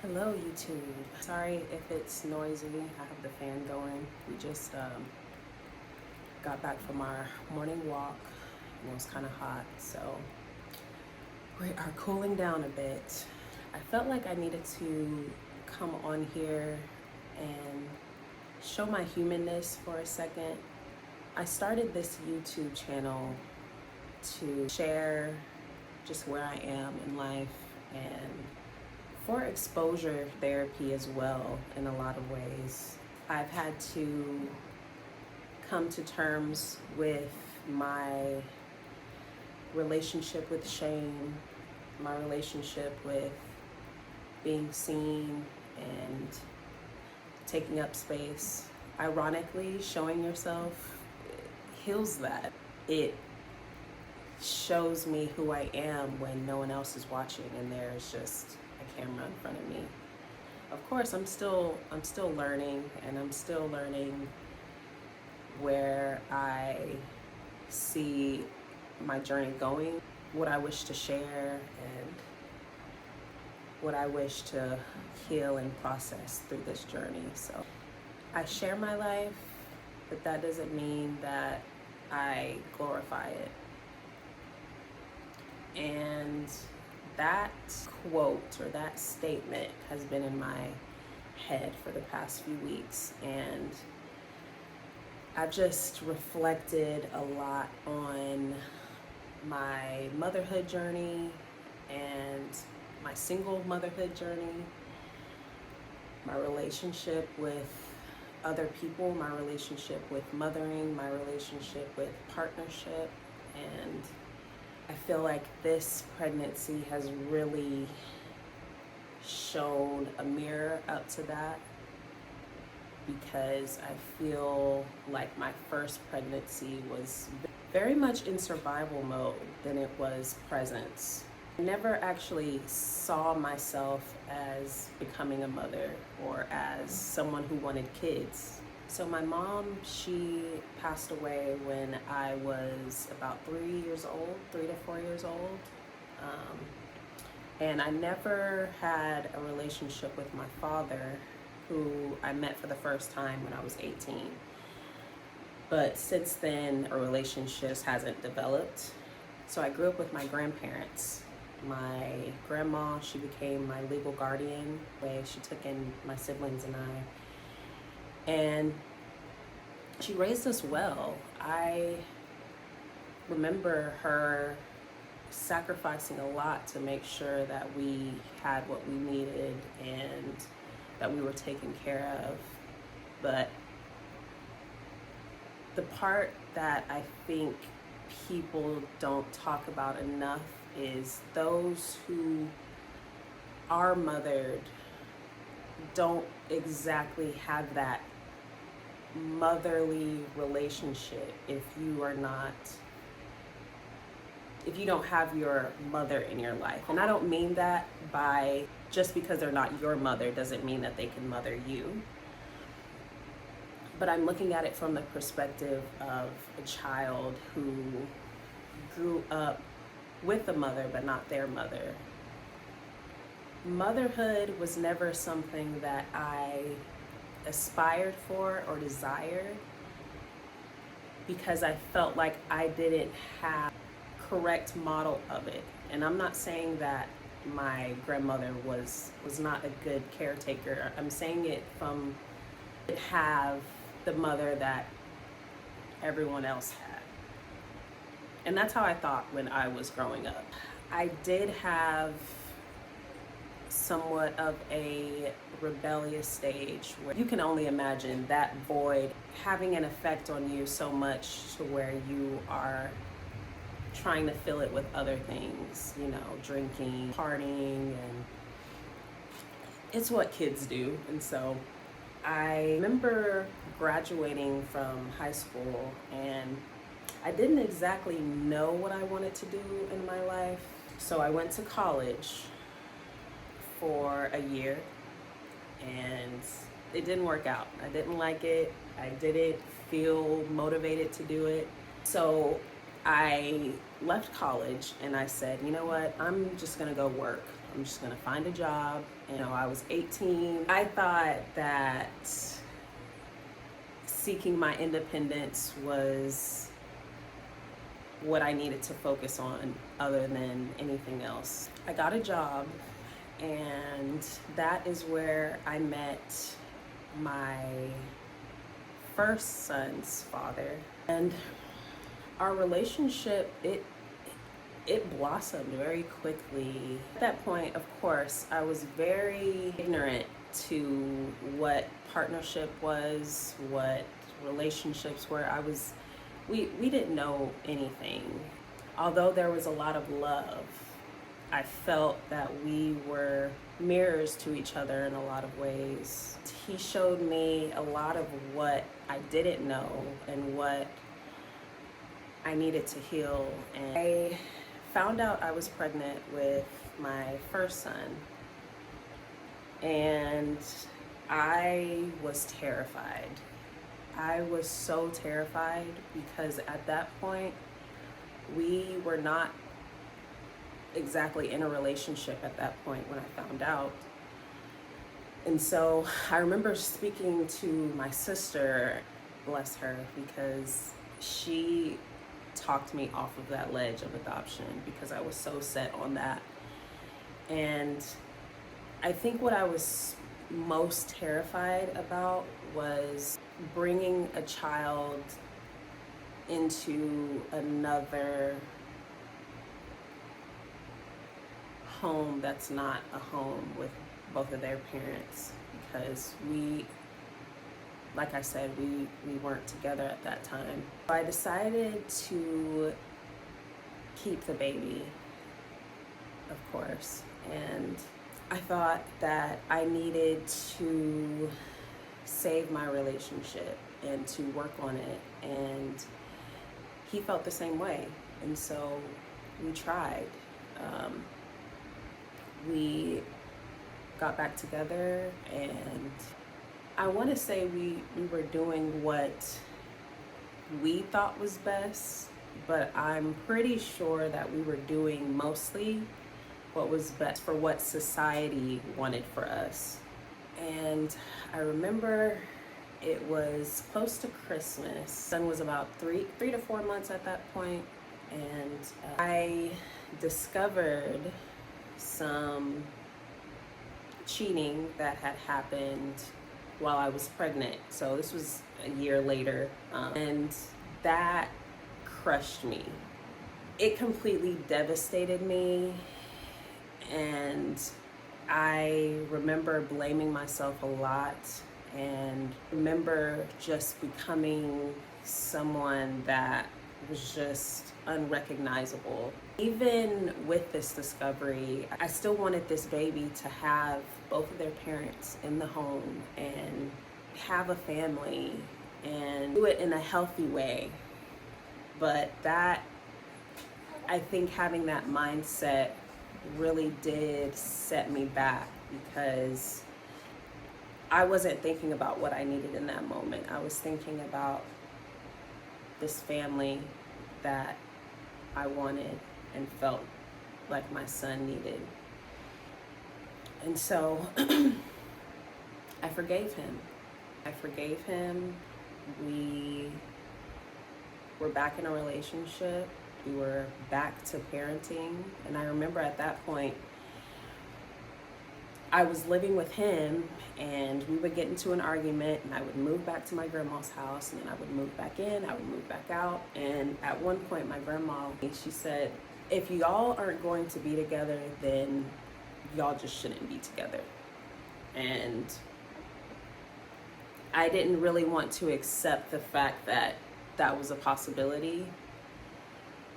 Hello YouTube. Sorry if it's noisy. I have the fan going. We just got back from our morning walk and it was kind of hot, so we are cooling down a bit. I felt like I needed to come on here and show my humanness for a second. I started this YouTube channel to share just where I am in life and for exposure therapy as well. In a lot of ways, I've had to come to terms with my relationship with shame, my relationship with being seen and taking up space. Ironically, showing yourself heals that. It shows me who I am when no one else is watching and there's just a camera in front of me. Of course, I'm still learning, and I'm still learning where I see my journey going, what I wish to share, and what I wish to heal and process through this journey. So I share my life, but that doesn't mean that I glorify it. And that quote or that statement has been in my head for the past few weeks, and I've just reflected a lot on my motherhood journey and my single motherhood journey, my relationship with other people, my relationship with mothering, my relationship with partnership, and I feel like this pregnancy has really shown a mirror up to that, because I feel like my first pregnancy was very much in survival mode than it was presence. I never actually saw myself as becoming a mother or as someone who wanted kids. So my mom, she passed away when I was about 3 to 4 years old. And I never had a relationship with my father, who I met for the first time when I was 18. But since then, a relationship hasn't developed. So I grew up with my grandparents. My grandma, she became my legal guardian. She took in my siblings and I. And she raised us well. I remember her sacrificing a lot to make sure that we had what we needed and that we were taken care of. But the part that I think people don't talk about enough is those who are mothered don't exactly have that motherly relationship if you don't have your mother in your life. And I don't mean that by just because they're not your mother doesn't mean that they can mother you. But I'm looking at it from the perspective of a child who grew up with a mother but not their mother. Motherhood was never something that I aspired for or desired, because I felt like I didn't have a correct model of it. And I'm not saying that my grandmother was not a good caretaker. I'm saying it from have the mother that everyone else had. And that's how I thought when I was growing up. I did have somewhat of a rebellious stage where you can only imagine that void having an effect on you so much to where you are trying to fill it with other things, drinking, partying, and it's what kids do. And so I remember graduating from high school and I didn't exactly know what I wanted to do in my life. So I went to college for a year and it didn't work out. I didn't like it. I didn't feel motivated to do it. So I left college and I said, you know what, I'm just gonna go work. I'm just gonna find a job. I was 18. I thought that seeking my independence was what I needed to focus on other than anything else. I got a job, and that is where I met my first son's father. And our relationship, it blossomed very quickly. At that point, of course, I was very ignorant to what partnership was, what relationships were. We didn't know anything. Although there was a lot of love, I felt that we were mirrors to each other in a lot of ways. He showed me a lot of what I didn't know and what I needed to heal. And I found out I was pregnant with my first son, and I was terrified. I was so terrified because at that point, we were not exactly in a relationship at that point when I found out. And so I remember speaking to my sister, bless her, because she talked me off of that ledge of adoption because I was so set on that. And I think what I was most terrified about was bringing a child into another home that's not a home with both of their parents, because like I said, we weren't together at that time. So I decided to keep the baby, of course, and I thought that I needed to save my relationship and to work on it, and he felt the same way, and so we tried. We got back together, and I want to say we were doing what we thought was best, but I'm pretty sure that we were doing mostly what was best for what society wanted for us. And I remember it was close to Christmas. Son was about three to 4 months at that point, and I discovered some cheating that had happened while I was pregnant. So this was a year later, and that crushed me. It completely devastated me, and I remember blaming myself a lot, and remember just becoming someone that was just unrecognizable. Even with this discovery, I still wanted this baby to have both of their parents in the home and have a family and do it in a healthy way. But that, I think having that mindset really did set me back, because I wasn't thinking about what I needed in that moment. I was thinking about this family that I wanted and felt like my son needed. And so I forgave him. We were back in a relationship. We were back to parenting. And I remember at that point, I was living with him, and we would get into an argument, and I would move back to my grandma's house, and then I would move back in, I would move back out. And at one point, my grandma, she said, if y'all aren't going to be together, then y'all just shouldn't be together. And I didn't really want to accept the fact that that was a possibility.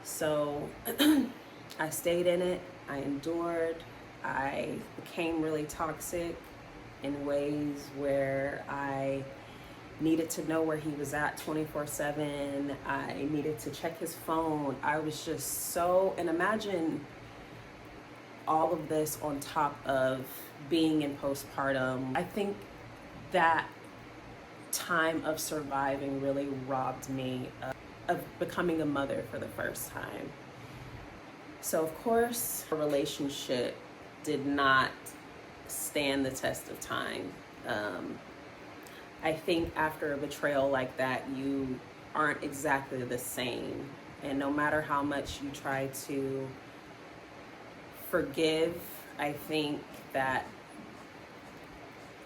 So I stayed in it, I endured. I became really toxic in ways where I needed to know where he was at 24/7. I needed to check his phone. I was just so, and imagine all of this on top of being in postpartum. I think that time of surviving really robbed me of becoming a mother for the first time. So of course, a relationship did not stand the test of time. I think after a betrayal like that, you aren't exactly the same. And no matter how much you try to forgive, I think that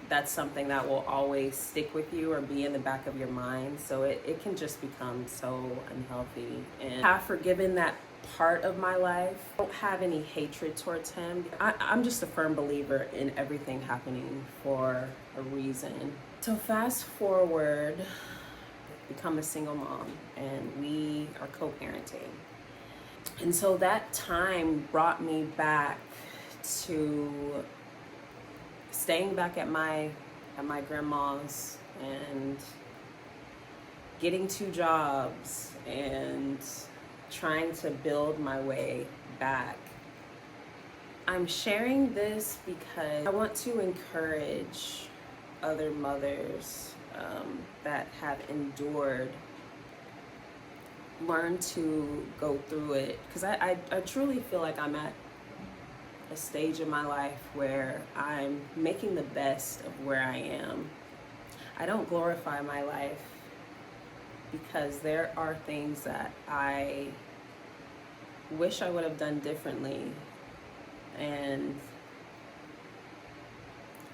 that's something that will always stick with you or be in the back of your mind. So it can just become so unhealthy. And I've forgiven that part of my life. I don't have any hatred towards him. I'm just a firm believer in everything happening for a reason. So fast forward, become a single mom, and we are co-parenting. And so that time brought me back to staying back at my grandma's and getting 2 jobs and trying to build my way back. I'm sharing this because I want to encourage other mothers that have endured, learn to go through it, because I truly feel like I'm at a stage in my life where I'm making the best of where I am. I don't glorify my life because there are things that I wish I would have done differently, and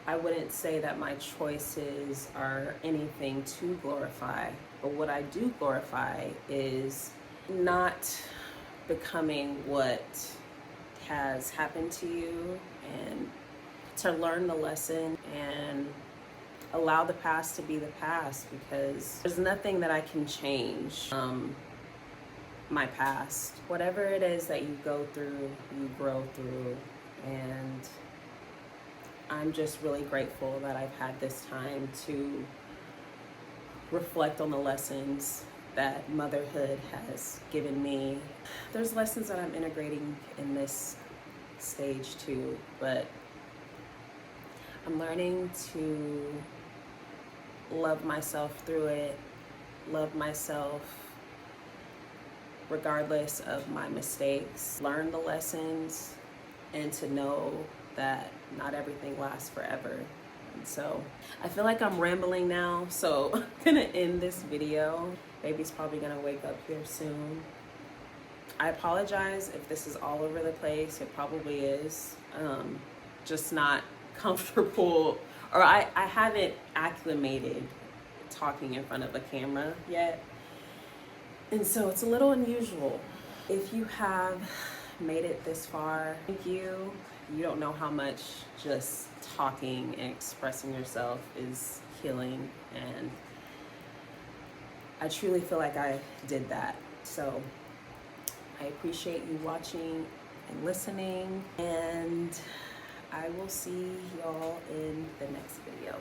I wouldn't say that my choices are anything to glorify, but what I do glorify is not becoming what has happened to you, and to learn the lesson and allow the past to be the past, because there's nothing that I can change my past. Whatever it is that you go through, you grow through, and I'm just really grateful that I've had this time to reflect on the lessons that motherhood has given me. There's lessons that I'm integrating in this stage too, but I'm learning to love myself through it, love myself regardless of my mistakes, learn the lessons, and to know that not everything lasts forever. And so I feel like I'm rambling now, so I'm gonna end this video. Baby's probably gonna wake up here soon. I apologize if this is all over the place. It probably is. Just not comfortable, or I haven't acclimated talking in front of a camera yet. And so it's a little unusual. If you have made it this far, thank you. You don't know how much just talking and expressing yourself is healing, and I truly feel like I did that. So I appreciate you watching and listening, and I will see y'all in the next video.